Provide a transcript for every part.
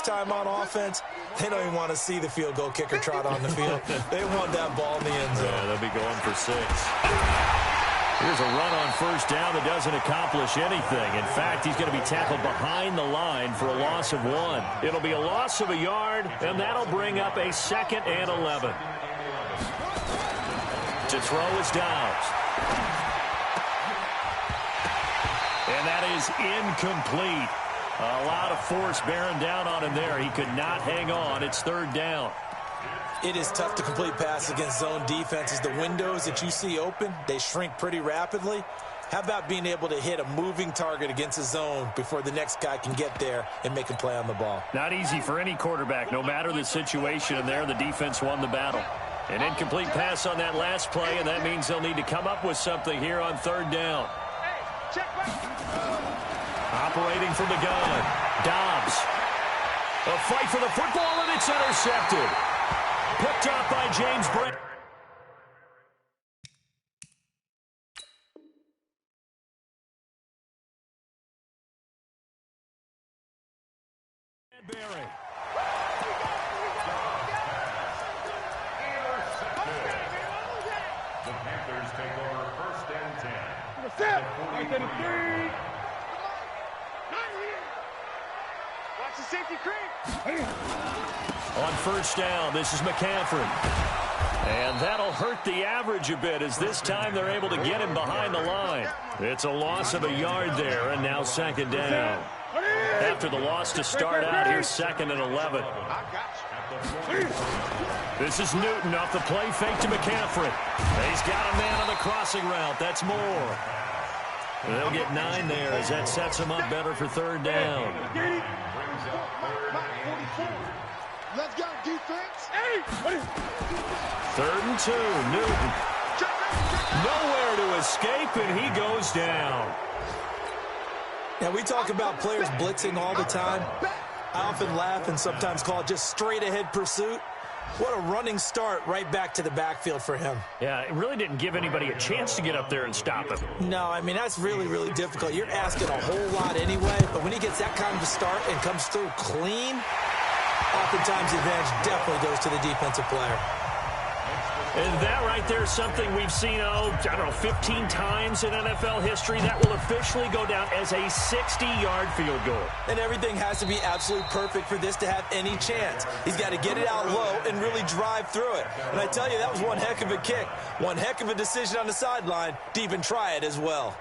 time on offense, they don't even want to see the field goal kicker trot on the field. They want that ball in the end zone. Yeah, they'll be going for 6. Here's a run on first down that doesn't accomplish anything. In fact, he's going to be tackled behind the line for a loss of 1. It'll be a loss of a yard, and that'll bring up a 2nd and 11. To throw is Downs. And that is incomplete. A lot of force bearing down on him there. He could not hang on. It's 3rd down. It is tough to complete passes against zone defenses. The windows that you see open, they shrink pretty rapidly. How about being able to hit a moving target against a zone before the next guy can get there and make a play on the ball? Not easy for any quarterback, no matter the situation. And there, the defense won the battle. An incomplete pass on that last play, and that means they'll need to come up with something here on 3rd down. Operating from the gun, Dobbs. A fight for the football, and it's intercepted. Picked up by James Brent. Barry. The Panthers take over 1st and 10. Watch the safety creep. On first down, this is McCaffrey. And that'll hurt the average a bit as this time they're able to get him behind the line. It's a loss of a yard there, and now 2nd down. After the loss to start out, here's 2nd and 11. This is Newton off the play fake to McCaffrey. He's got a man on the crossing route. That's Moore. They'll get 9 there as that sets him up better for 3rd down. Let's go, defense. 3rd and 2, Newton. Nowhere to escape, and he goes down. Now, we talk about players blitzing all the time. I often laugh and sometimes call it just straight-ahead pursuit. What a running start right back to the backfield for him. Yeah, it really didn't give anybody a chance to get up there and stop him. No, I mean, that's really, really difficult. You're asking a whole lot anyway, but when he gets that kind of a start and comes through clean, oftentimes the advantage definitely goes to the defensive player. And that right there is something we've seen, I don't know, 15 times in NFL history. That will officially go down as a 60-yard field goal. And everything has to be absolutely perfect for this to have any chance. He's got to get it out low and really drive through it. And I tell you, that was one heck of a kick. One heck of a decision on the sideline to even try it as well.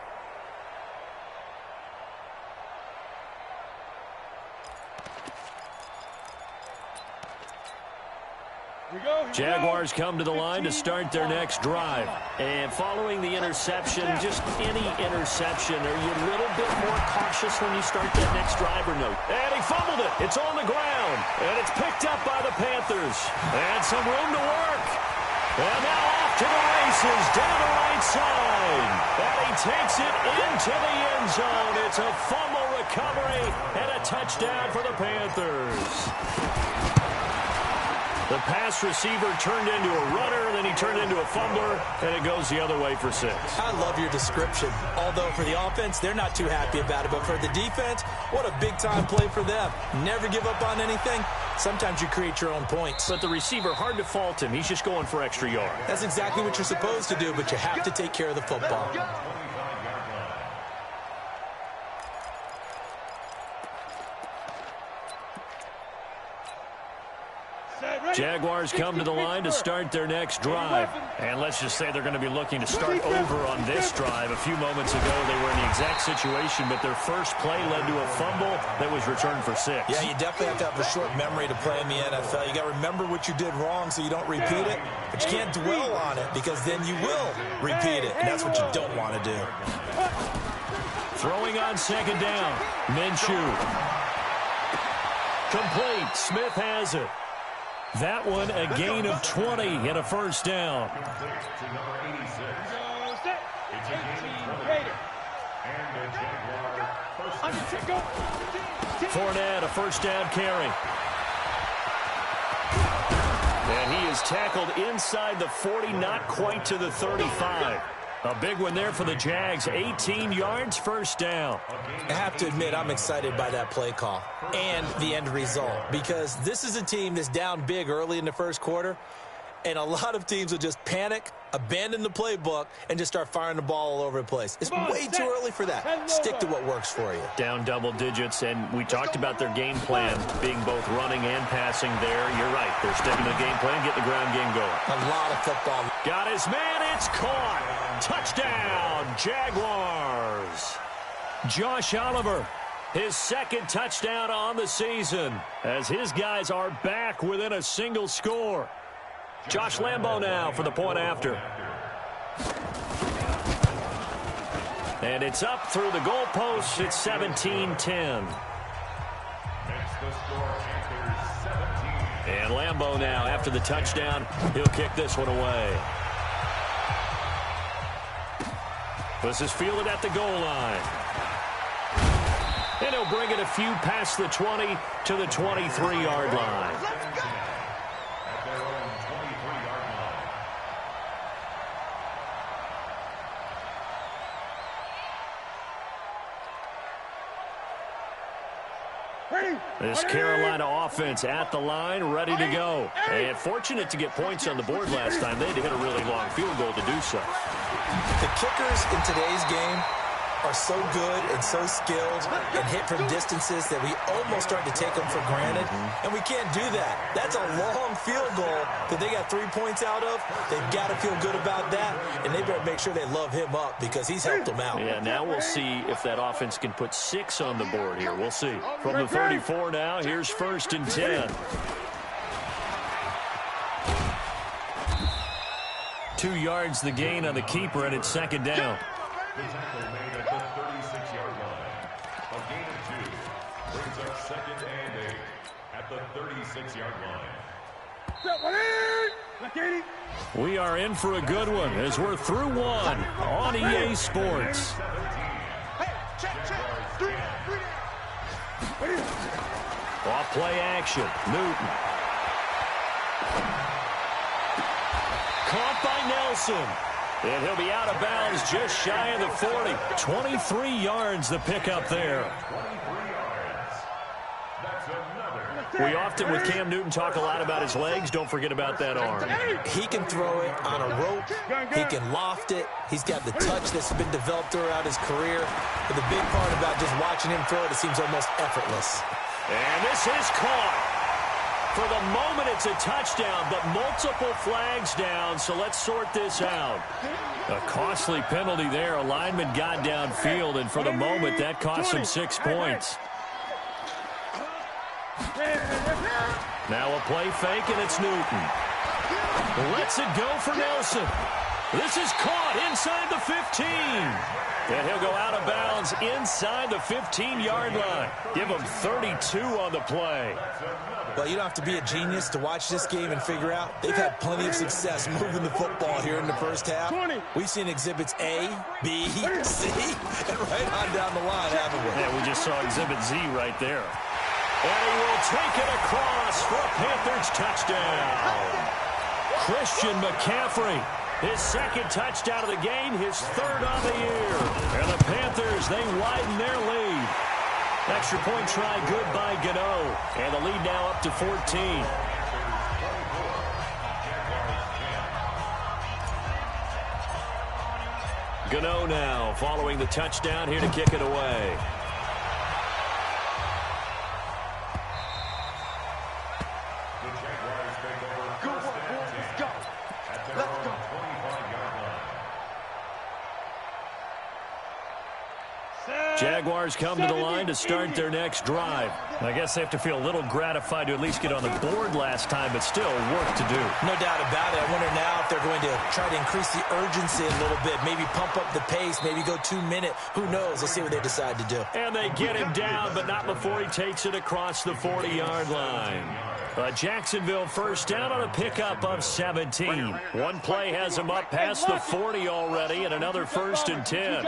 Jaguars come to the line to start their next drive. And following the interception, just any interception, are you a little bit more cautious when you start that next drive or no? And he fumbled it. It's on the ground. And it's picked up by the Panthers. And some room to work. And now off to the races down the right side. And he takes it into the end zone. It's a fumble recovery and a touchdown for the Panthers. The pass receiver turned into a runner, then he turned into a fumbler, and it goes the other way for 6. I love your description. Although for the offense, they're not too happy about it. But for the defense, what a big-time play for them. Never give up on anything. Sometimes you create your own points. But the receiver, hard to fault him. He's just going for extra yard. That's exactly what you're supposed to do, but you have to take care of the football. Jaguars come to the line to start their next drive. And let's just say they're going to be looking to start over on this drive. A few moments ago, they were in the exact situation, but their first play led to a fumble that was returned for 6. Yeah, you definitely have to have a short memory to play in the NFL. You got to remember what you did wrong so you don't repeat it, but you can't dwell on it because then you will repeat it, and that's what you don't want to do. Throwing on 2nd down, Minshew. Complete. Smith has it. That one, a gain of 20 and a first down. Fournette, a first down carry. And he is tackled inside the 40, not quite to the 35. A big one there for the Jags. 18 yards, first down. I have to admit, I'm excited by that play call and the end result, because this is a team that's down big early in the first quarter, and a lot of teams will just panic, abandon the playbook, and just start firing the ball all over the place. It's way too early for that. Stick to what works for you. Down double digits, and we talked about their game plan being both running and passing there. You're right. They're sticking to the game plan, getting the ground game going. A lot of football. Got his man. It's caught. Touchdown, Jaguars. Josh Oliver, his second touchdown on the season, as his guys are back within a single score. Josh Lambo now for the point after. And it's up through the goalposts. It's 17-10. And Lambo now, after the touchdown, he'll kick this one away. This is fielded at the goal line. And he'll bring it a few past the 20 to the 23-yard line. This Carolina offense at the line, ready to go. And fortunate to get points on the board last time. They had to hit a really long field goal to do so. The kickers in today's game are so good and so skilled and hit from distances that we almost start to take them for granted, and we can't do that. That's a long field goal that they got 3 points out of. They've got to feel good about that, and they better make sure they love him up because he's helped them out. Yeah, now we'll see if that offense can put 6 on the board here. We'll see. From the 34 now, here's 1st and 10. 2 yards the gain on the keeper, and it's 2nd down. The tackle made at the 36-yard line. A gain of 2 brings up 2nd and 8 at the 36-yard line. We are in for a good one as we're through one on EA Sports. Off play action. Newton. Caught by Nelson. And he'll be out of bounds just shy of the 40. 23 yards the pickup there. We often, with Cam Newton, talk a lot about his legs. Don't forget about that arm. He can throw it on a rope. He can loft it. He's got the touch that's been developed throughout his career. But the big part about just watching him throw it, it seems almost effortless. And this is caught. For the moment, it's a touchdown, but multiple flags down, so let's sort this out. A costly penalty there. A lineman got downfield, and for the moment, that cost him 6 points. Now a play fake, and it's Newton. Lets it go for Nelson. This is caught inside the 15. And he'll go out of bounds inside the 15-yard line. Give him 32 on the play. Well, you don't have to be a genius to watch this game and figure out they've had plenty of success moving the football here in the first half. We've seen exhibits A, B, C, and right on down the line, haven't we? Yeah, we just saw exhibit Z right there. And he will take it across for a Panthers touchdown. Christian McCaffrey, his 2nd touchdown of the game, his 3rd on the year. And the Panthers, they widen their lead. Extra point try good by Gano. And the lead now up to 14. Gano now following the touchdown here to kick it away. Jaguars come to the line to start their next drive. I guess they have to feel a little gratified to at least get on the board last time, but still work to do. No doubt about it. I wonder now if they're going to try to increase the urgency a little bit, maybe pump up the pace, maybe go 2-minute. Who knows? Let's see what they decide to do. And they get him down, but not before he takes it across the 40-yard line. Jacksonville first down on a pickup of 17. One play has him up past the 40 already, and another 1st and 10.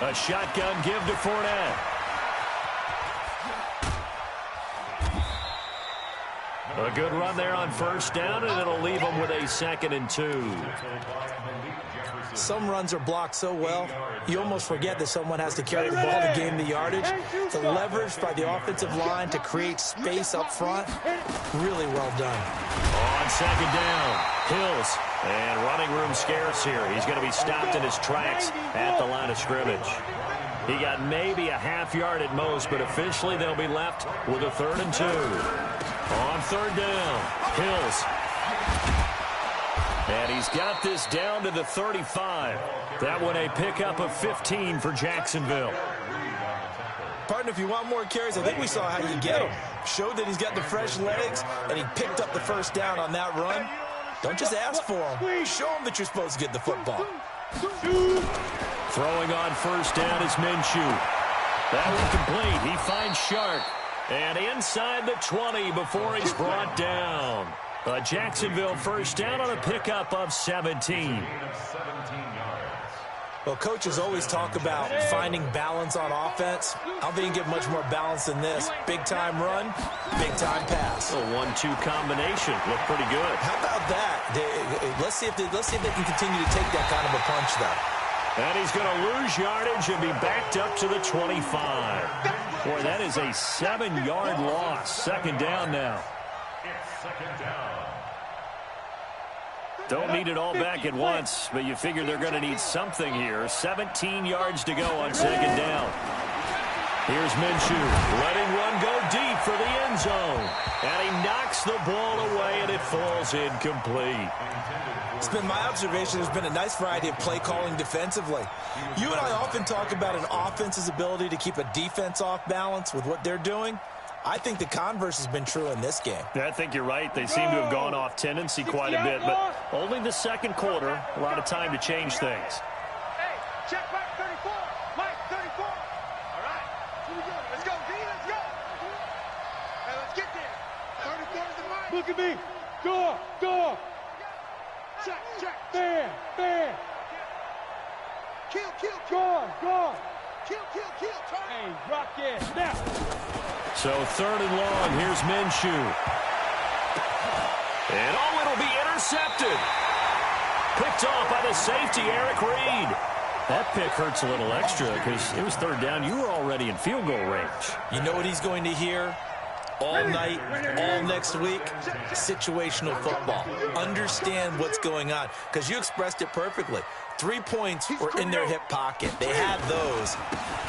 A shotgun give to Fournette. A good run there on first down, and it'll leave them with a 2nd and 2. Some runs are blocked so well, you almost forget that someone has to carry the ball to gain the yardage. The leverage by the offensive line to create space up front, really well done. On 2nd down, Hills. And running room scarce here. He's going to be stopped in his tracks at the line of scrimmage. He got maybe a half yard at most, but officially they'll be left with a 3rd and 2. On 3rd down, Hills. And he's got this down to the 35. That one a pickup of 15 for Jacksonville. Partner, if you want more carries, I think we saw how you get them. Showed that he's got the fresh legs, and he picked up the first down on that run. Don't just ask for him. Show him that you're supposed to get the football. Throwing on first down is Minshew. That one complete. He finds Shark. And inside the 20 before he's brought down. A Jacksonville first down on a pickup of 17. Well, coaches always talk about finding balance on offense. I don't think you can get much more balance than this. Big-time run, big-time pass. A 1-2 combination. Looked pretty good. How about that? Let's see if they can continue to take that kind of a punch, though. And he's going to lose yardage and be backed up to the 25. Boy, that is a 7-yard loss. 2nd down now. It's 2nd down. Don't need it all back at once, but you figure they're going to need something here. 17 yards to go on 2nd down. Here's Minshew, letting one go deep for the end zone. And he knocks the ball away, and it falls incomplete. It's been my observation there's been a nice variety of play calling defensively. You and I often talk about an offense's ability to keep a defense off balance with what they're doing. I think the converse has been true in this game. Yeah, I think you're right. They seem to have gone off tendency quite a bit, but only the 2nd quarter. A lot of time to change things. Hey, check back 34. Mike, 34. All right. Here we go. Let's go, D. Let's go. Hey, let's get there. 34 is the Mike. Look at me. Go. Check. Fair. Kill. Go. Kill. Turn. Hey, rock it. Snap. So 3rd and long, here's Minshew. And it'll be intercepted. Picked off by the safety, Eric Reed. That pick hurts a little extra because it was 3rd down. You were already in field goal range. You know what he's going to hear all night, all next week? Situational football. Understand what's going on, because you expressed it perfectly. 3 points were in their hip pocket. They had those.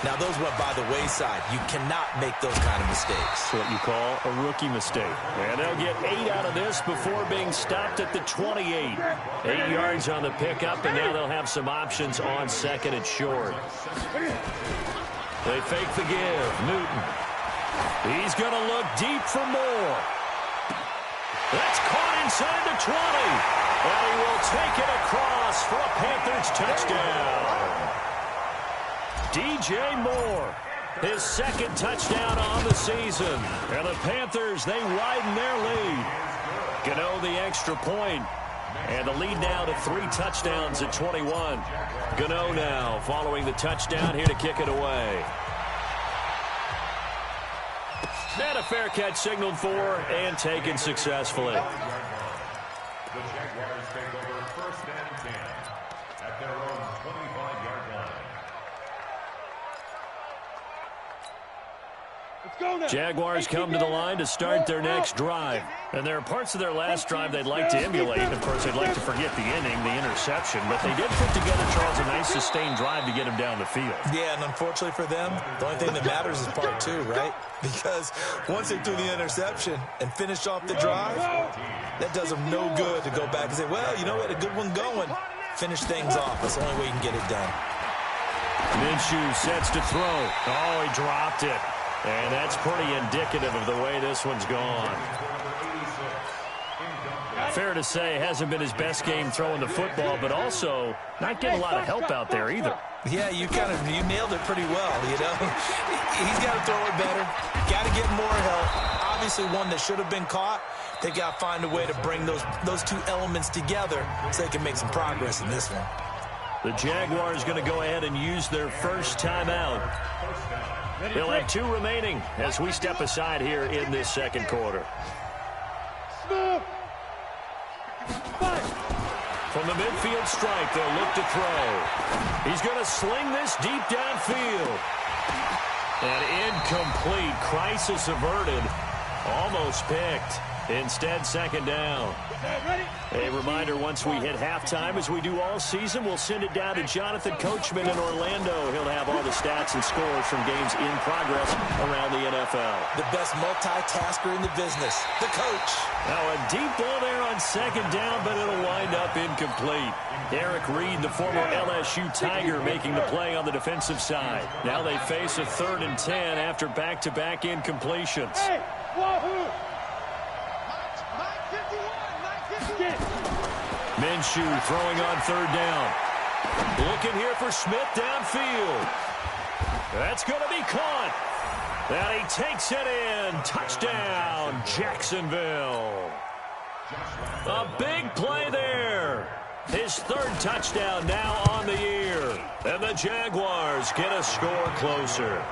Now, those went by the wayside. You cannot make those kind of mistakes. That's what you call a rookie mistake. And they'll get 8 out of this before being stopped at the 28. 8 yards on the pickup, and now they'll have some options on 2nd and short. They fake the give. Newton. He's going to look deep for more. That's caught inside the 20. And he will take it across for a Panthers touchdown. DJ Moore, his 2nd touchdown on the season. And the Panthers, they widen their lead. Gano the extra point. And the lead now to 3 touchdowns at 21. Gano now following the touchdown here to kick it away. And a fair catch signaled for and taken successfully. The Jaguars take over 1st and 10 at their own 25-yard line. Let's go now. Jaguars come to the line to start their next drive. And there are parts of their last drive they'd like to emulate. Of course, they'd like to forget the inning, the interception. But they did put together, Charles, a nice sustained drive to get him down the field. Yeah, and unfortunately for them, the only thing that matters is part 2, right? Because once they threw the interception and finished off the drive, that does them no good to go back and say, well, you know, we had a good one going. Finish things off. That's the only way you can get it done. Minshew sets to throw. Oh, he dropped it. And that's pretty indicative of the way this one's gone. Fair to say, hasn't been his best game throwing the football, but also not getting a lot of help out there either. Yeah, you nailed it pretty well, you know. He's got to throw it better. Got to get more help. Obviously one that should have been caught. They got to find a way to bring those 2 elements together so they can make some progress in this one. The Jaguars going to go ahead and use their first timeout. They'll have 2 remaining as we step aside here in this 2nd quarter. From the midfield stripe, they'll look to throw. He's going to sling this deep downfield. And incomplete. Crisis averted. Almost picked. Instead, second down. A reminder, once we hit halftime, as we do all season, we'll send it down to Jonathan Coachman in Orlando. He'll have all the stats and scores from games in progress around the NFL. The best multitasker in the business, the coach. Now a deep ball there on second down, but it'll wind up incomplete. Eric Reed, the former LSU Tiger, making the play on the defensive side. Now they face a 3rd and 10 after back-to-back incompletions. Hey, Wahoo! Minshew throwing on 3rd down. Looking here for Smith downfield. That's going to be caught. And he takes it in. Touchdown, Jacksonville. A big play there. His 3rd touchdown now on the year. And the Jaguars get a score closer.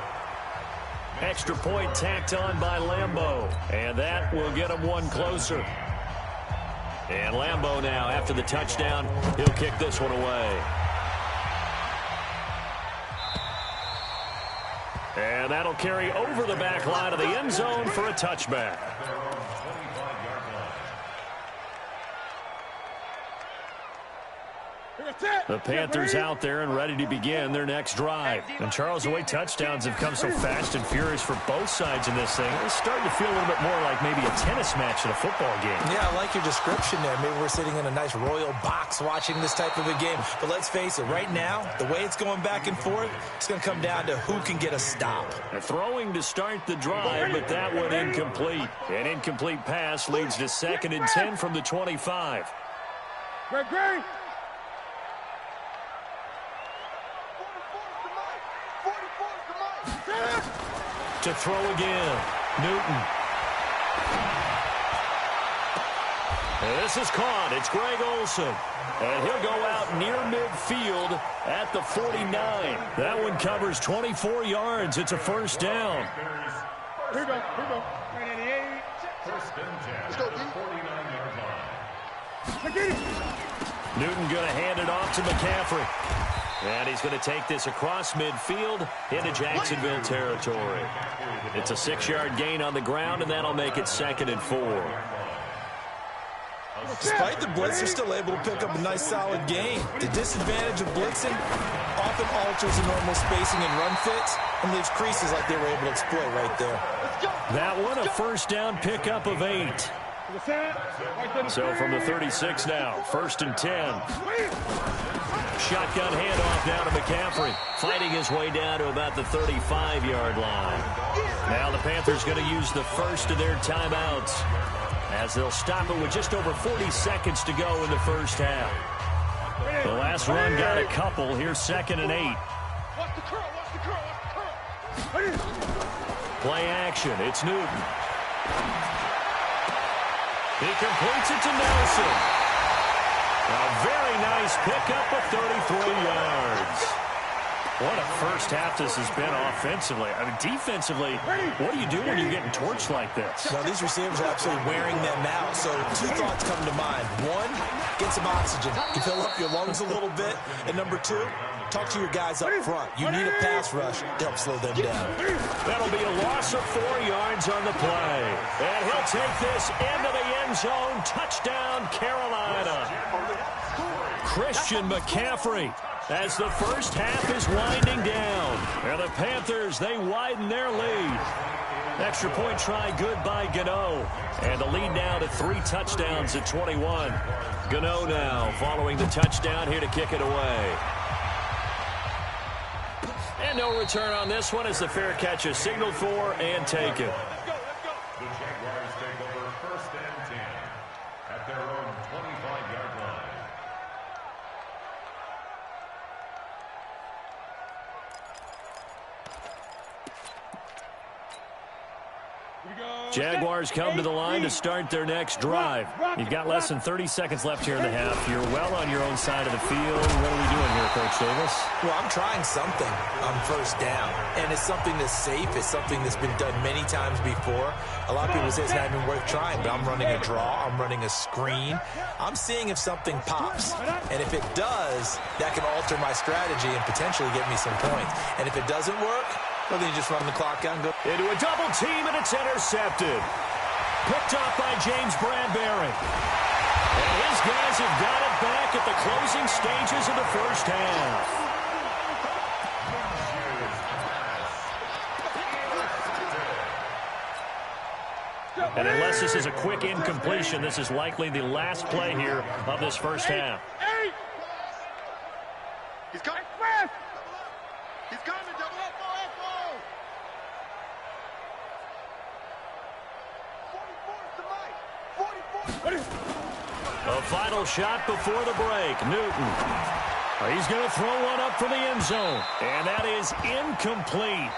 Extra point tacked on by Lambeau. And that will get him one closer. And Lambeau now, after the touchdown, he'll kick this one away. And that'll carry over the back line of the end zone for a touchback. The Panthers out there and ready to begin their next drive. And Charles, the way touchdowns have come so fast and furious for both sides in this thing, it's starting to feel a little bit more like maybe a tennis match in a football game. Yeah, I like your description there. Maybe we're sitting in a nice royal box watching this type of a game. But let's face it, right now, the way it's going back and forth, it's going to come down to who can get a stop. They're throwing to start the drive, but that one incomplete. An incomplete pass leads to 2nd and 10 from the 25. Great. To throw again, Newton. And this is caught. It's Greg Olsen. And he'll go out near midfield at the 49. That one covers 24 yards. It's a 1st down. Here we go. 98. Let's go, 49-yard line. Newton going to hand it off to McCaffrey. And he's going to take this across midfield into Jacksonville territory. It's a 6-yard gain on the ground, and that'll make it 2nd and 4. Despite the blitz, they're still able to pick up a nice, solid gain. The disadvantage of blitzing often alters the normal spacing and run fits and leaves creases like they were able to exploit right there. That one, a 1st down pickup of 8. So from the 36 now, 1st and 10. Shotgun handoff now to McCaffrey. Fighting his way down to about the 35-yard line. Now the Panthers going to use the first of their timeouts, as they'll stop it with just over 40 seconds to go in the first half. The last run got a couple. Here's 2nd and 8. Play action. It's Newton. He completes it to Nelson. A very nice pickup of 33 yards. What a first half this has been offensively. I mean, defensively, what do you do when you're getting torched like this? Well, these receivers are absolutely wearing them out. So 2 thoughts come to mind. 1, get some oxygen. You fill up your lungs a little bit. And number 2, talk to your guys up front. You need a pass rush to help slow them down. That'll be a loss of 4 yards on the play. And he'll take this into the end zone. Touchdown, Carolina. Christian McCaffrey, as the first half is winding down. And the Panthers, they widen their lead. Extra point try good by Gano. And the lead now to 3 touchdowns at 21. Gano now following the touchdown here to kick it away. And no return on this one as the fair catch is signaled for and taken. The Jaguars take over 1st and 10 at their own 25-yard line. Here we go. Jaguars come to the line to start their next drive. You've got less than 30 seconds left here in the half. You're well on your own side of the field. What are we doing here, Coach Davis? Well, I'm trying something on first down, and it's something that's safe. It's something that's been done many times before. A lot of people say it's not even worth trying, but I'm running a draw. I'm running a screen. I'm seeing if something pops, and if it does, that can alter my strategy and potentially get me some points. And if it doesn't work, well, then you just run the clock out and go. Into a double team, and it's intercepted. Picked off by James Bradbury. And his guys have got it back at the closing stages of the first half. And unless this is a quick incompletion, this is likely the last play here of this first half. He's coming. He's coming. Double up. A final shot before the break. Newton. He's going to throw one up for the end zone. And that is incomplete.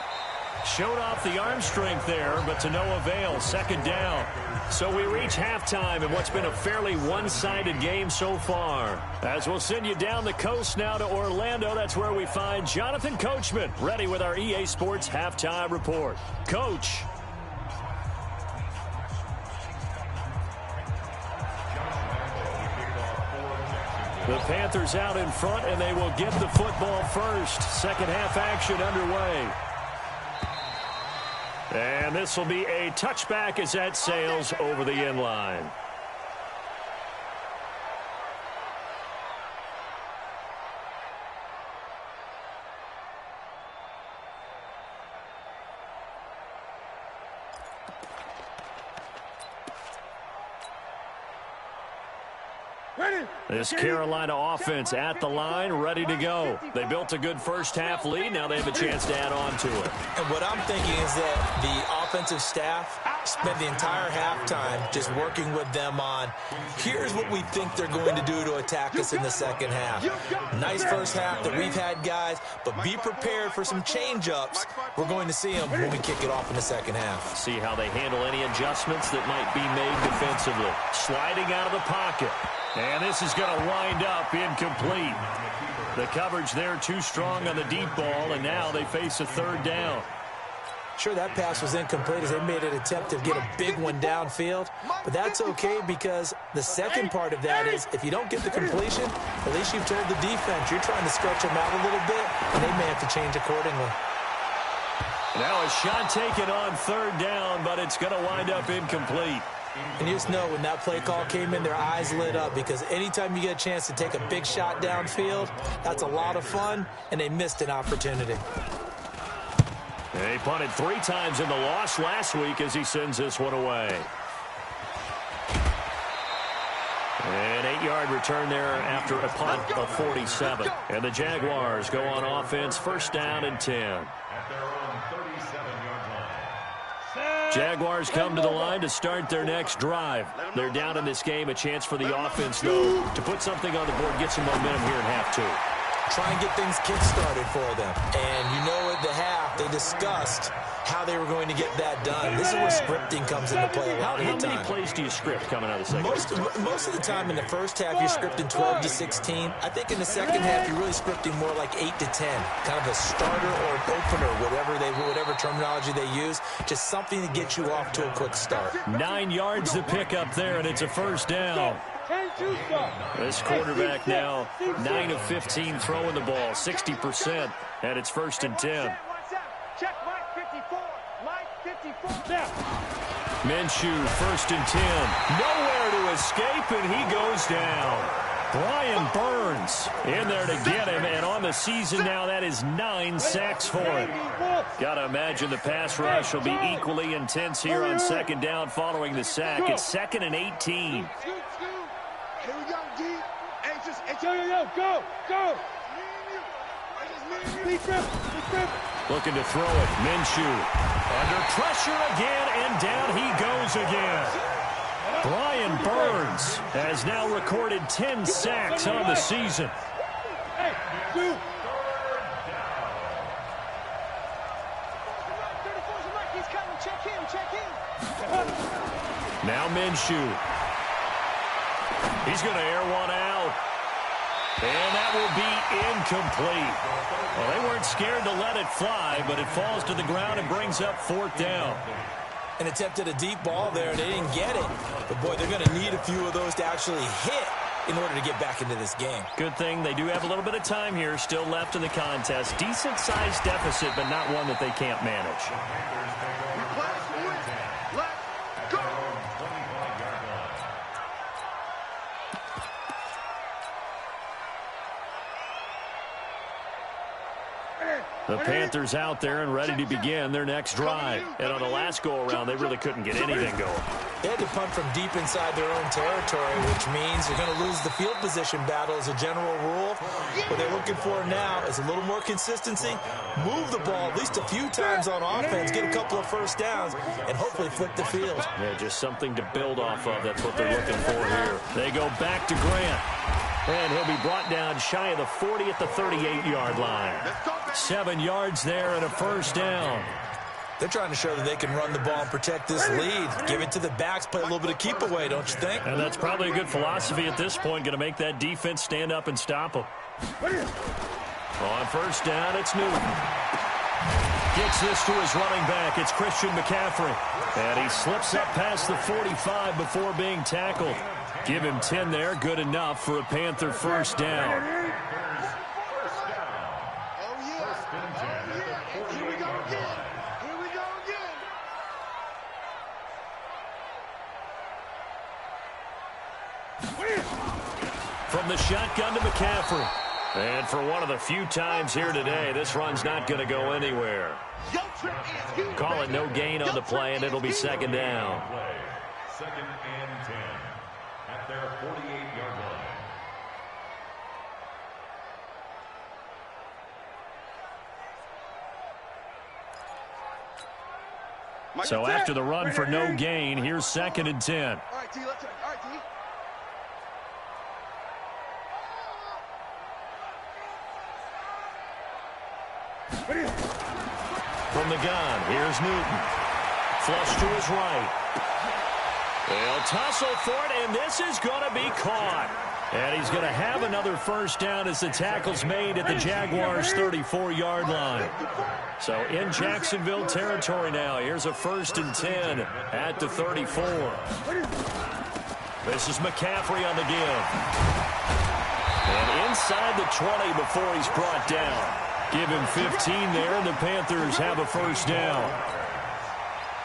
Showed off the arm strength there, but to no avail. Second down. So we reach halftime in what's been a fairly one-sided game so far. As we'll send you down the coast now to Orlando, that's where we find Jonathan Coachman, ready with our EA Sports Halftime Report. Coach. The Panthers out in front, and they will get the football first. Second half action underway. And this will be a touchback as that sails over the end line. This Carolina offense at the line, ready to go. They built a good first half lead. Now they have a chance to add on to it. And what I'm thinking is that the offensive staff spent the entire halftime just working with them on, here's what we think they're going to do to attack us in the second half. Nice first half that we've had, guys, but be prepared for some change-ups. We're going to see them when we kick it off in the second half. See how they handle any adjustments that might be made defensively. Sliding out of the pocket. And this is going to wind up incomplete. The coverage there too strong on the deep ball, and now they face a third down. Sure, that pass was incomplete as they made an attempt to get a big one downfield, but that's okay because the second part of that is if you don't get the completion, at least you've told the defense you're trying to stretch them out a little bit, and they may have to change accordingly. Now a shot taken on third down, but it's going to wind up incomplete. And you just know when that play call came in, their eyes lit up because anytime you get a chance to take a big shot downfield, that's a lot of fun, and they missed an opportunity. He punted 3 times in the loss last week as he sends this one away. An 8-yard return there after a punt of 47. And the Jaguars go on offense, first down and 10. Jaguars come to the line to start their next drive. They're down in this game. A chance for the offense, though, to put something on the board, get some momentum here in half 2. Try and get things kick-started for them. And you know at the half, they discussed how they were going to get that done. This is where scripting comes into play a lot of the time. How many plays do you script coming out of the second? Most of the time in the first half, you're scripting 12 to 16. I think in the second half, you're really scripting more like 8 to 10. Kind of a starter or an opener, whatever terminology they use. Just something to get you off to a quick start. 9 yards to pick up there, and it's a first down. This quarterback now 9 of 15 throwing the ball, 60%, and it's first and 10. Check Mike 54. Mike 54. Minshew, first and 10. Nowhere to escape, and he goes down. Brian Burns in there to get him, and on the season now, that is 9 sacks for him. Got to imagine the pass rush will be equally intense here on second down following the sack. It's 2nd and 18. Here we go, D. Hey, just go. Looking to throw it. Minshew under pressure again, and down he goes again. Brian Burns has now recorded 10 sacks on the season. Hey, dude. He's coming. Check him. Now Minshew. He's going to air one out. And that will be incomplete. Well, they weren't scared to let it fly, but it falls to the ground and brings up 4th down. And attempted a deep ball there, and they didn't get it. But, boy, they're going to need a few of those to actually hit in order to get back into this game. Good thing they do have a little bit of time here still left in the contest. Decent-sized deficit, but not one that they can't manage. The Panthers out there and ready to begin their next drive. And on the last go-around, they really couldn't get anything going. They had to punt from deep inside their own territory, which means they're going to lose the field position battle as a general rule. What they're looking for now is a little more consistency, move the ball at least a few times on offense, get a couple of first downs, and hopefully flip the field. Yeah, just something to build off of. That's what they're looking for here. They go back to Grant. And he'll be brought down shy of the 40 at the 38-yard line. 7 yards there and a first down. They're trying to show that they can run the ball and protect this lead. Give it to the backs, play a little bit of keep away, don't you think? And that's probably a good philosophy at this point, going to make that defense stand up and stop them. On first down, it's Newton. Gets this to his running back. It's Christian McCaffrey. And he slips up past the 45 before being tackled. Give him 10 there. Good enough for a Panther first down. From the shotgun to McCaffrey. And for one of the few times here today, this run's not going to go anywhere. Call it no gain on the play, and it'll be second down. Second and 10 at their 48-yard line. So after the run for no gain, here's second and 10. All right, T, let's all right, T. From the gun, here's Newton. Flush to his right. They'll tussle for it, and this is going to be caught. And he's going to have another first down as the tackle's made at the Jaguars' 34-yard line. So in Jacksonville territory now. Here's a first and 10 at the 34. This is McCaffrey on the give. And inside the 20 before he's brought down. Give him 15 there, and the Panthers have a first down.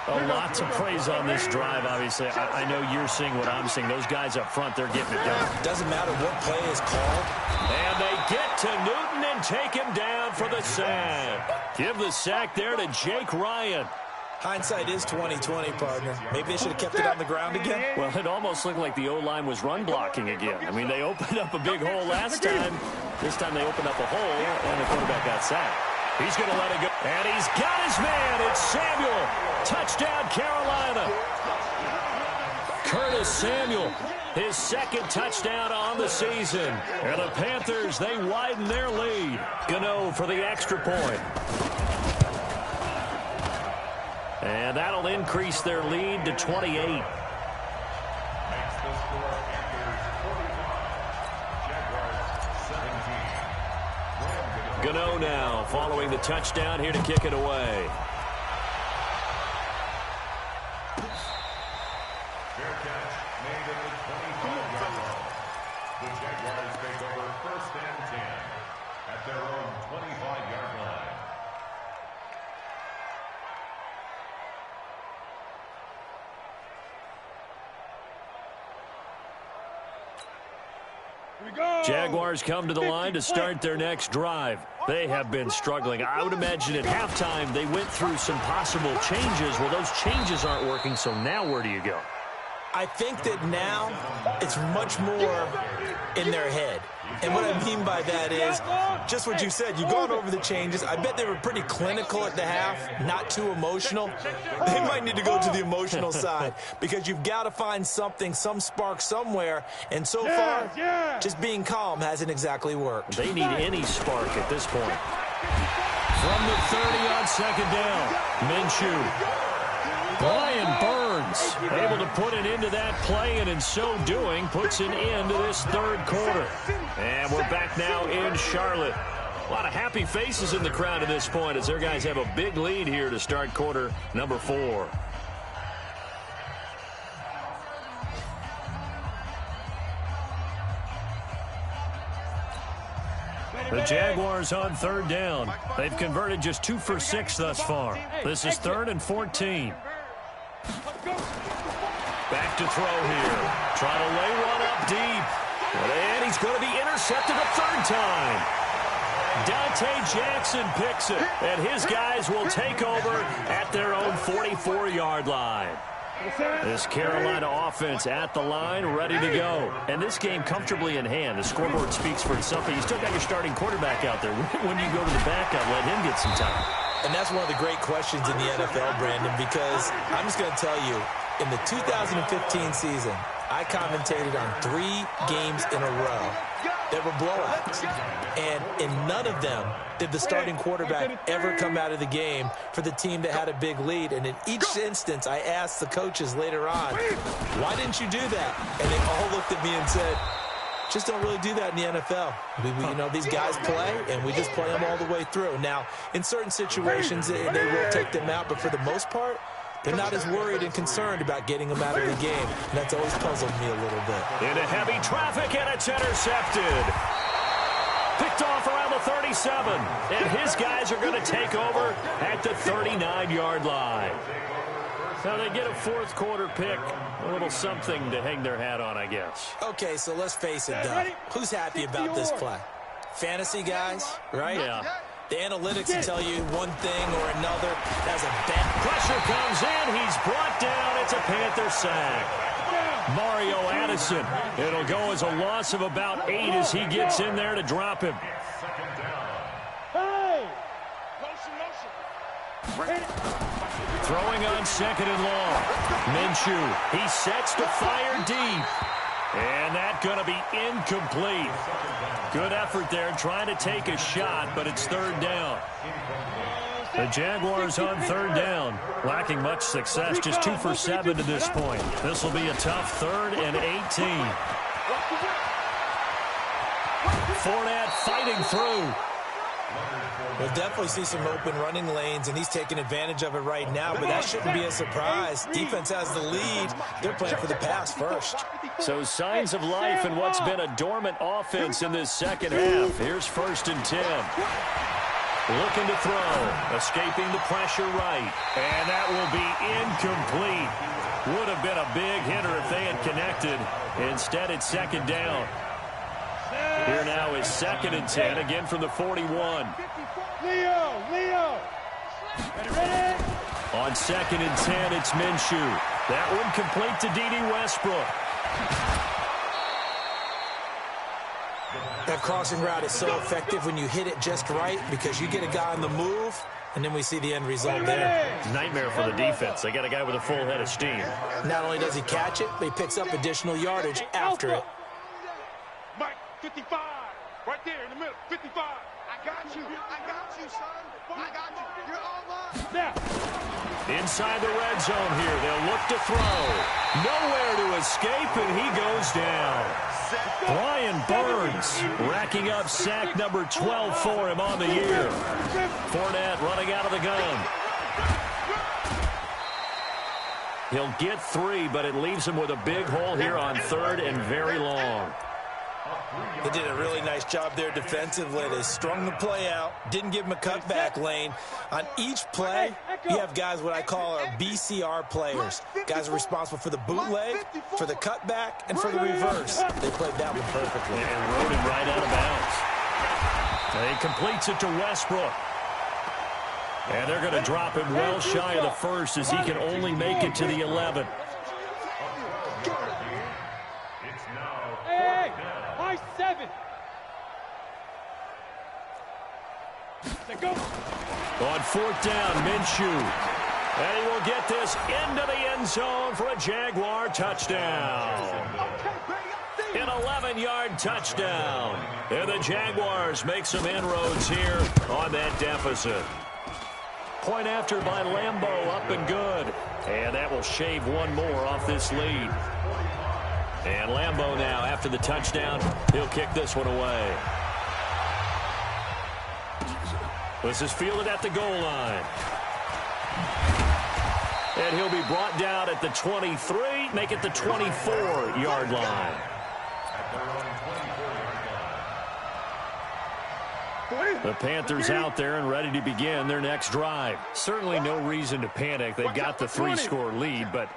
A lot to praise on this drive, obviously. I know you're seeing what I'm seeing. Those guys up front, they're getting it done. Doesn't matter what play is called. And they get to Newton and take him down for the sack. Give the sack there to Jake Ryan. Hindsight is 20/20, partner. Maybe they should have kept it on the ground again. Well, it almost looked like the O-line was run blocking again. I mean, they opened up a big hole last time. This time they opened up a hole, and the quarterback got sacked. He's going to let it go. And he's got his man. It's Samuel. Touchdown, Carolina. Curtis Samuel, his second touchdown on the season. And the Panthers, they widen their lead. Gano for the extra point. And that'll increase their lead to 28. Makes the score Panthers 45, Jaguars 17. Gano now following the touchdown here to kick it away. Fair catch made at the 25-yard line. The Jaguars take over first and 10 at their own 25-yard line. Jaguars come to the line to start their next drive. They have been struggling. I would imagine at halftime they went through some possible changes. Well, those changes aren't working, so now where do you go? I think that now it's much more in their head. And what I mean by that is just what you said. You've gone over the changes. I bet they were pretty clinical at the half, not too emotional. They might need to go to the emotional side because you've got to find something, some spark somewhere. And so far, just being calm hasn't exactly worked. They need any spark at this point. From the 30 on second down, Minshew. Brian Burns able to put an end to that play, and in so doing, puts an end to this third quarter. And we're back now in Charlotte. A lot of happy faces in the crowd at this point as their guys have a big lead here to start quarter number 4. The Jaguars on third down. They've converted just 2 for 6 thus far. This is 3rd and 14. Back to throw here. Try to lay one up deep. And he's going to be intercepted a third time. Dante Jackson picks it, and his guys will take over at their own 44-yard line. This Carolina offense at the line, ready to go. And this game comfortably in hand. The scoreboard speaks for itself, but you still got your starting quarterback out there. When you go to the backup, let him get some time. And that's one of the great questions in the NFL, Brandon, because I'm just going to tell you, in the 2015 season, I commentated on 3 games in a row that were blowouts. And in none of them did the starting quarterback ever come out of the game for the team that had a big lead. And in each instance, I asked the coaches later on, why didn't you do that? And they all looked at me and said, just don't really do that in the NFL. You know, these guys play, and we just play them all the way through. Now, in certain situations, they will take them out, but for the most part, they're not as worried and concerned about getting them out of the game. And that's always puzzled me a little bit. Into heavy traffic, and it's intercepted. Picked off around the 37. And his guys are going to take over at the 39-yard line. So they get a fourth quarter pick. A little something to hang their hat on, I guess. Okay, so let's face it, though. Who's happy about this play? Fantasy guys, right? Yeah. The analytics will tell you one thing or another. That's a bad pressure comes in. He's brought down. It's a Panther sack. Mario Addison. It'll go as a loss of about 8 as he gets in there to drop him. Throwing on 2nd and long. Minshew. He sets to fire deep. And that's going to be incomplete. Good effort there trying to take a shot, but it's 3rd down. The Jaguars on 3rd down. Lacking much success, just 2 for 7 to this point. This will be a tough 3rd and 18. Fournette fighting through. We'll definitely see some open running lanes, and he's taking advantage of it right now, but that shouldn't be a surprise. Defense has the lead. They're playing for the pass first. So signs of life in what's been a dormant offense in this second half. Here's 1st and 10. Looking to throw. Escaping the pressure right. And that will be incomplete. Would have been a big hitter if they had connected. Instead, it's 2nd down. Here now is 2nd and 10, again from the 41. Leo! Ready? On 2nd and 10, it's Minshew. That one complete to D.D. Westbrook. That crossing route is so effective when you hit it just right because you get a guy on the move, and then we see the end result there. Nightmare for the defense. They got a guy with a full head of steam. Not only does he catch it, but he picks up additional yardage after it. Mike, 55. Right there in the middle. 55. I got you, son. I got you. You're all mine. Now. Inside the red zone here. They'll look to throw. Nowhere to escape, and he goes down. Brian Burns racking up sack number 12 for him on the year. Fournette running out of the gun. He'll get 3, but it leaves him with a big hole here on 3rd and very long. They did a really nice job there defensively. They strung the play out, didn't give him a cutback lane. On each play, you have guys what I call our BCR players. Guys are responsible for the bootleg, for the cutback, and for the reverse. They played that one perfectly. And rode him right out of bounds. He completes it to Westbrook. And they're going to drop him well shy of the 1st as he can only make it to the 11th. Hey, high 7. On 4th down, Minshew. And he will get this into the end zone for a Jaguar touchdown. An 11-yard touchdown. And the Jaguars make some inroads here on that deficit. point after by Lambeau, up and good. And that will shave one more off this lead. And Lambeau now, after the touchdown, he'll kick this one away. This is fielded at the goal line. And he'll be brought down at the 23, make it the 24-yard line. The Panthers out there and ready to begin their next drive. Certainly no reason to panic. They've got the 3-score lead, but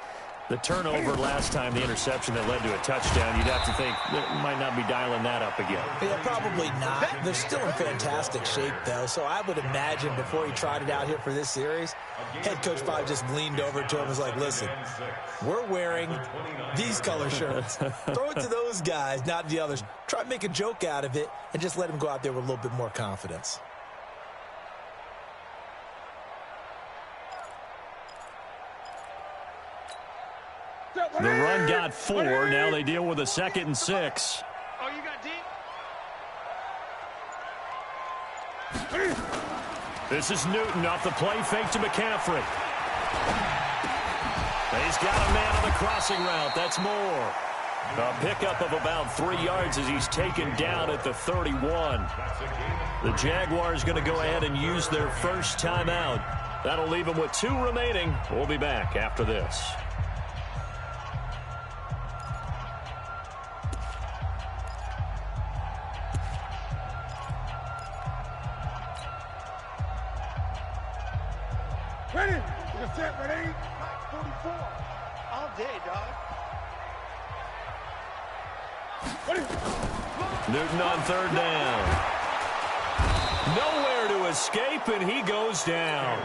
the turnover last time, the interception that led to a touchdown, you'd have to think they might not be dialing that up again. Yeah, probably not. They're still in fantastic shape, though, so I would imagine before he tried it out here for this series, head coach probably just leaned over to him and was like, listen, we're wearing these color shirts. Throw it to those guys, not the others. Try to make a joke out of it and just let him go out there with a little bit more confidence. The run got 4. Now they deal with a 2nd and 6. Oh, you got deep? This is Newton off the play fake to McCaffrey. He's got a man on the crossing route. That's Moore. A pickup of about 3 yards as he's taken down at the 31. The Jaguars going to go ahead and use their first timeout. That'll leave them with 2 remaining. We'll be back after this. Ready? You're set, ready? 44. All day, dog. Ready? Newton on 3rd down. Nowhere to escape, and he goes down.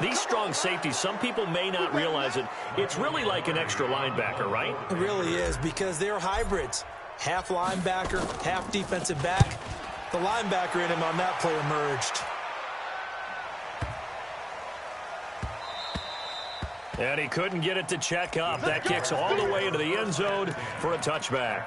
These strong safeties, some people may not realize it. It's really like an extra linebacker, right? It really is, because they're hybrids. Half linebacker, half defensive back. The linebacker in him on that play emerged. And he couldn't get it to check up. That kicks all the way into the end zone for a touchback.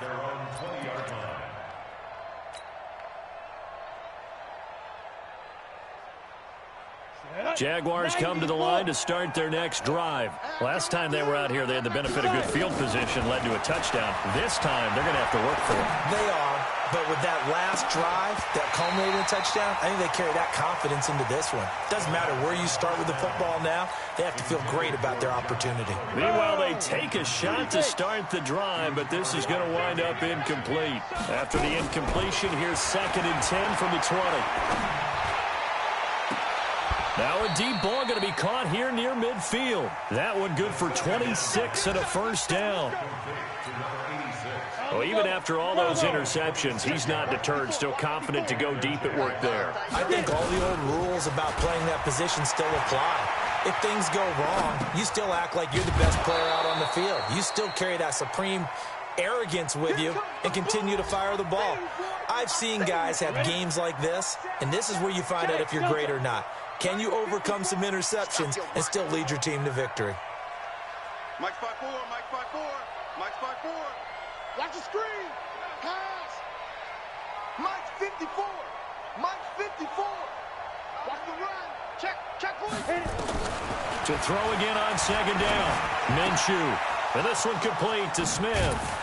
Jaguars come to the line to start their next drive. Last time they were out here, they had the benefit of good field position, led to a touchdown. This time, they're going to have to work for it. They are, but with that last drive that culminated in a touchdown, I think they carry that confidence into this one. Doesn't matter where you start with the football now, they have to feel great about their opportunity. Meanwhile, they take a shot to start the drive, but this is going to wind up incomplete. After the incompletion, here's 2nd and 10 from the 20. Now a deep ball going to be caught here near midfield. That one good for 26 and a first down. Well, even after all those interceptions, he's not deterred, still confident to go deep at work there. I think all the old rules about playing that position still apply. If things go wrong, you still act like you're the best player out on the field. You still carry that supreme arrogance with you and continue to fire the ball. I've seen guys have games like this, and this is where you find out if you're great or not. Can you overcome some interceptions and still lead your team to victory? Mike 5-4, Mike 5-4, Mike 5-4. Watch the screen. Pass. Mike 54. Mike 54. Watch the run. Check, boys. To throw again on 2nd down. Minshew. And this one complete to Smith.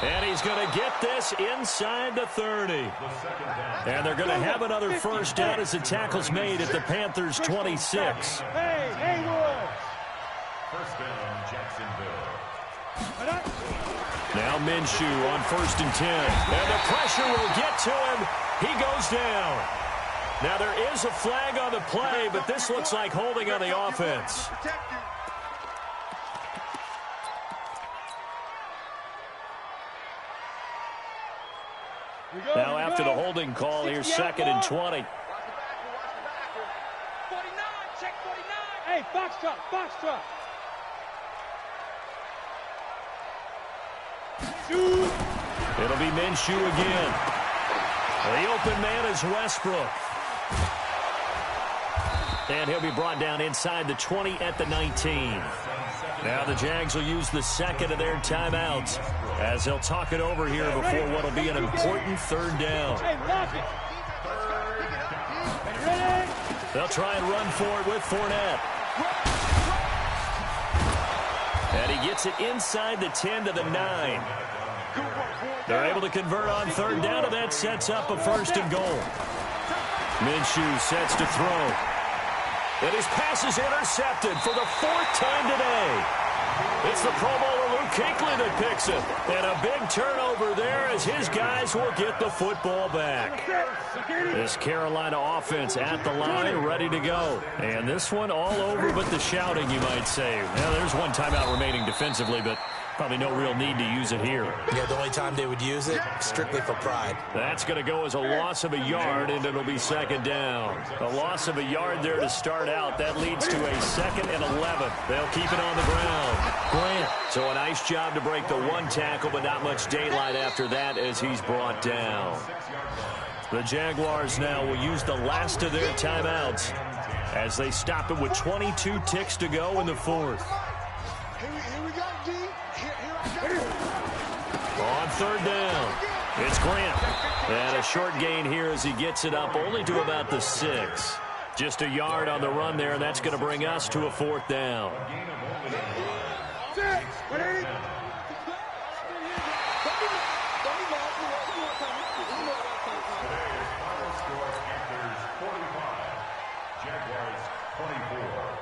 And he's going to get this inside the 30. And they're going to have another first down as the tackle's made at the Panthers' 26. Hey, Woods. First down, Jacksonville. Now Minshew on 1st and 10. And the pressure will get to him. He goes down. Now there is a flag on the play, but this looks like holding on the offense. Now after the holding call, here's 2nd and 20. Watch the backer. 49, check 49. Hey, box truck. It'll be Minshew again. The open man is Westbrook. And he'll be brought down inside the 20 at the 19. Now the Jags will use the 2nd of their timeouts as they'll talk it over here before what will be an important 3rd down. Hey, lock it. They'll try and run for it with Fournette. And he gets it inside the 10 to the 9. They're able to convert on third down, and that sets up a first and goal. Minshew sets to throw. And his pass is intercepted for the 4th time today. It's the Pro Bowler Luke Kuechly that picks it. And a big turnover there as his guys will get the football back. This Carolina offense at the line, ready to go. And this one all over but the shouting, you might say. Now, there's one timeout remaining defensively, but probably no real need to use it here. Yeah, the only time they would use it, strictly for pride. That's going to go as a loss of a yard, and it'll be second down. A loss of a yard there to start out. That leads to a 2nd and 11. They'll keep it on the ground. Grant. So a nice job to break the one tackle, but not much daylight after that as he's brought down. The Jaguars now will use the last of their timeouts as they stop it with 22 ticks to go in the 4th. Here we go, D. On third down, it's Grant. And a short gain here as he gets it up only to about the 6. Just a yard on the run there, and that's going to bring us to a 4th down. Jaguars 24.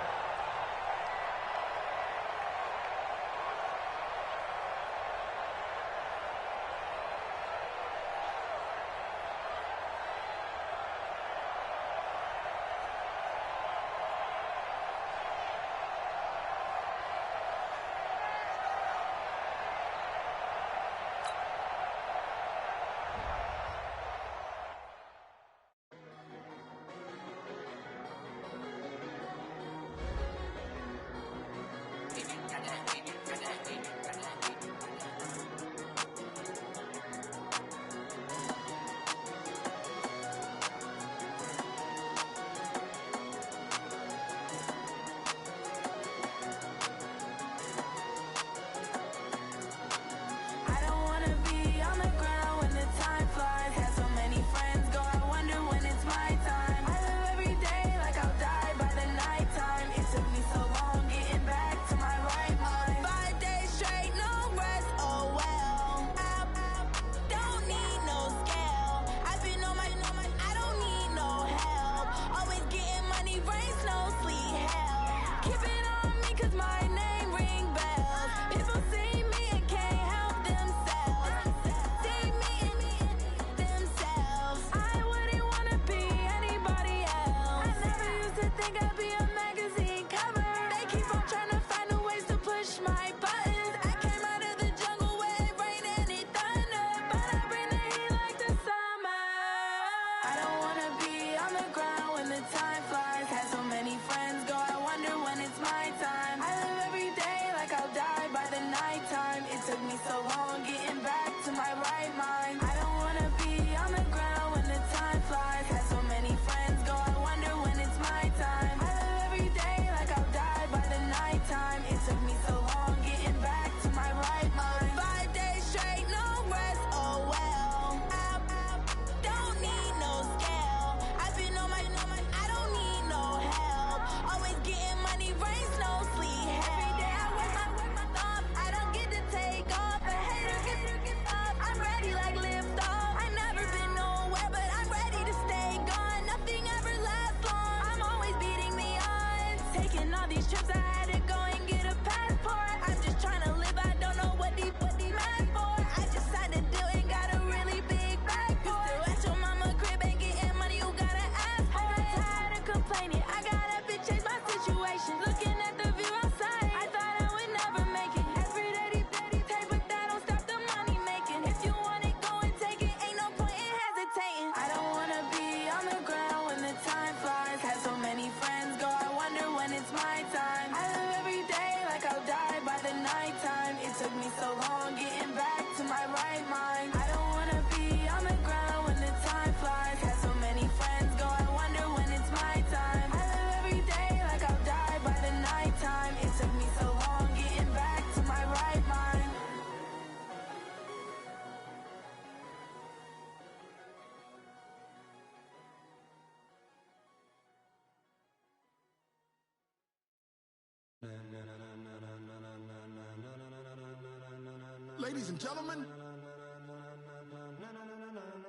Ladies and gentlemen,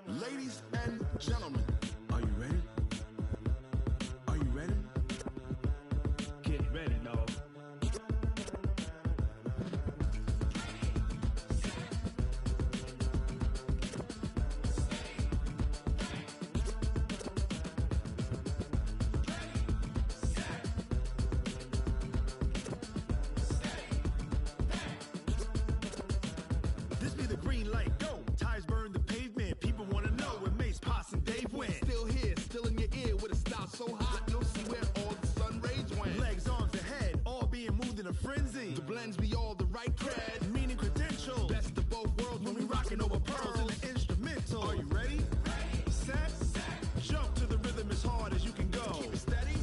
ladies and gentlemen, are you ready? Are you ready? Get ready, dog. This be the green light, go. Tires burn the pavement. People want to know where Mace, Potts, and Dave went. Still here, still in your ear with a style so hot, you'll see where all the sun rays went. Legs, arms, and head, all being moved in a frenzy. The blends be all the right cred, meaning credentials. Best of both worlds when we rocking over pearls in the instrumental. Are you ready? Set, jump to the rhythm as hard as you can go. Keep it steady,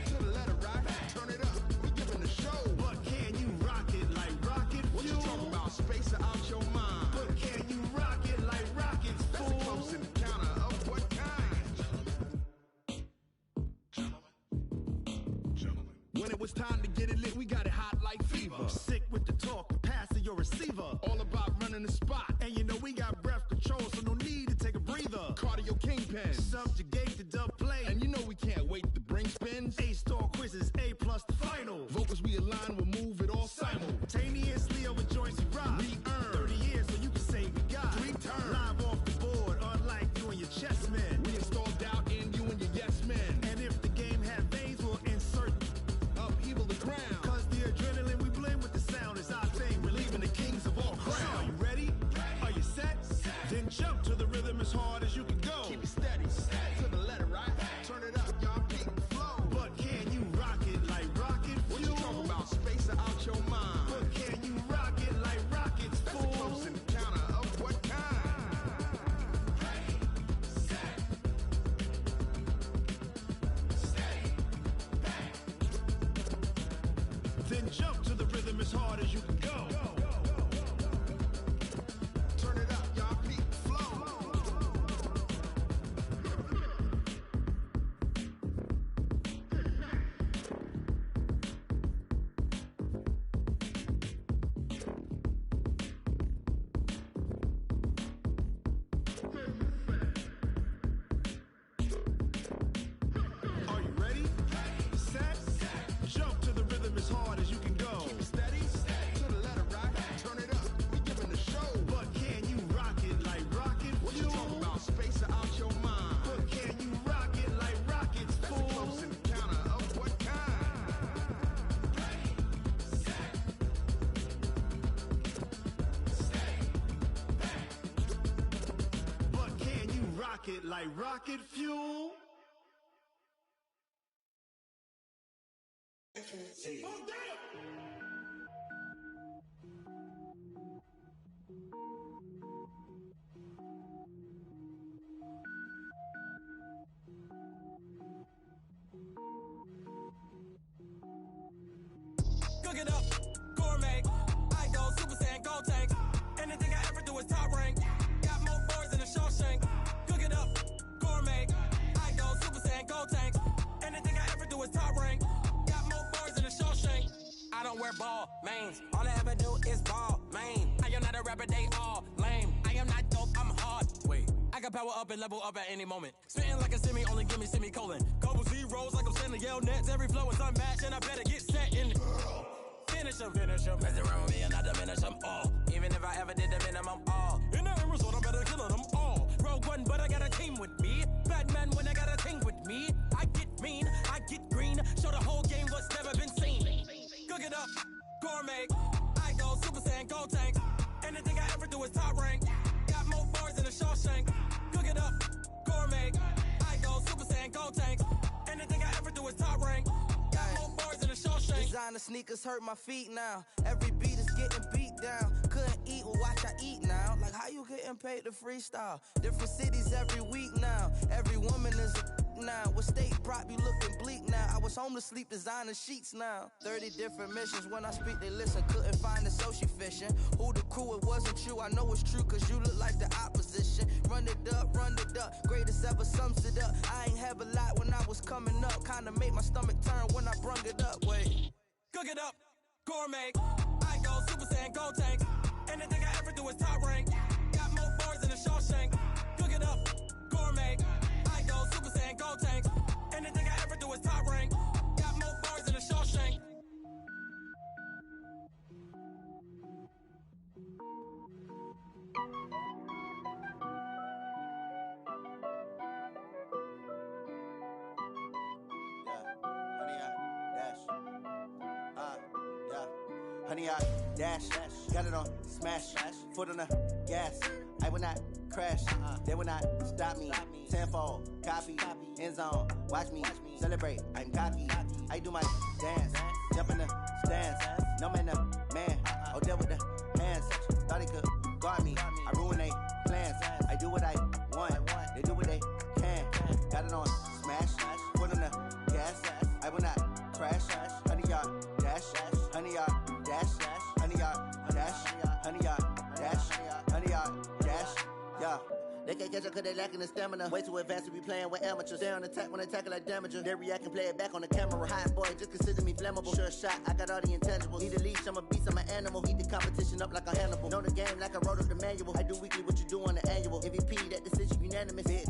to the letter right. Turn it up, we giving the show. But can you rock it like rocket fuel? What you talking about? Space it out your mind. But can you rock it like rockets, fool? That's a close encounter of what kind? Gentlemen. When it was time to get it lit, we got it hot like fever. Sick with the talk, pass to your receiver. All about running the spot. And you know we got breath control, so no need to take a breather. Cardio kingpin, subjugate the dub play. And you know we can't wait to bring spins. A-star quizzes, A+ the final. Vocals we align, we'll move it all simultaneously over joints we rock. We earn 30 years, so you can say we got 3 turns. Live off the board, unlike you and your chess men. We install doubt in you and your yes men. And if the game had veins, we'll insert upheaval the ground. Cause the adrenaline we blend with the sound is our thing. We're leaving the kings of all crowns. So are you ready? Are you set? Then jump to the rhythm as hard as you can go. Keep it steady, to the letter right. Turn it up, y'all peak flow. But can you rock it like rocket fuel? What you talking about? Space it out your mind. But can you rock it like rockets, fool? That's a close encounter of what kind? Then jump to the rhythm as hard as you can go. Turn it up, y'all peak flow. Are you ready? Set, jump to the rhythm as hard as you can go. Keep it steady, to the letter right. Turn it up, we giving the show. But can you rock it like rocket fuel? What you talking about? Space it out your mind. But can you rock it like rockets, fool? That's a close encounter of what kind? But can you rock it like rocket fuel? Cook it up, gourmet. I go Super Saiyan, go tank. Anything I ever do is top rank. Got more boards than a Shawshank. Cook it up, gourmet. I go Super Saiyan, go tank. Anything I ever do is top rank. Got more boards than a Shawshank. I don't wear ball mains. All I ever do is ball main. I am not a rapper, they all lame. I am not dope, I'm hard. Wait, I can power up and level up at any moment. Spitting like a semi, only give me semicolon. Couple zeros like I'm sending yell nets. Every flow is unmatched and I better get set in. Finish them. Mess around with me and I diminish them all. Even if I ever did the minimum all. In the end result, I'm better killing them all. Rogue One, but I got a team with me. Batman when I got a thing with me. I get mean, I get green. Show the whole game what's never been seen. Cook it up, gourmet. I go Super Saiyan, go tank. Anything I ever do is top rank. Got more bars than a Shawshank. Cook it up, gourmet. I go Super Saiyan, go tank. Anything I ever do is top rank. Got more bars than a Shawshank. Designer sneakers hurt my feet now. Every beat is getting beat down. Couldn't eat, well watch I eat now. Like how you getting paid to freestyle? Different cities every week now. Every woman is a now. What state prop you looking bleak now? I was home to sleep designing sheets now. 30 different missions. When I speak they listen. Couldn't find the social fishing. Who the crew? It wasn't you. I know it's true cause you look like the opposition. Run it up. Greatest ever sums it up. I ain't have a lot when I was coming up. Kinda make my stomach turn when I brung it up. Wait. Cook it up, gourmet. I go Super Saiyan, go tank. Anything I ever do is top rank. Got more bars than a Shawshank. Cook it up, gourmet. I go Super Saiyan, go tank. Anything I ever do is top rank. Got more bars than a Shawshank. Honey, I dash, got it on smash, foot on the gas. I will not crash, they will not stop me. Tenfold, copy, end zone, watch me celebrate. I'm cocky, I do my dance, jump in the stands. No man, the man, oh deal with the hands. Thought he could guard me, I ruin they plans. I do what I want, they do what they can. Got it on smash, foot on the gas. I will not crash, honey, y'all dash, honey, y'all dash, honey, y'all dash, honey, y'all dash, honey, y'all dash, yeah. They can't catch up cause they lacking the stamina. Way too advanced to be playing with amateurs. Stay on attack when they tackle like damager. They react and play it back on the camera. Hot boy, just consider me flammable. Sure shot, I got all the intangibles. Need a leash, I'm a beast, I'm an animal. Heat the competition up like a Hannibal. Know the game like I wrote up the manual. I do weekly what you do on the annual. MVP, that decision unanimous. Bitch,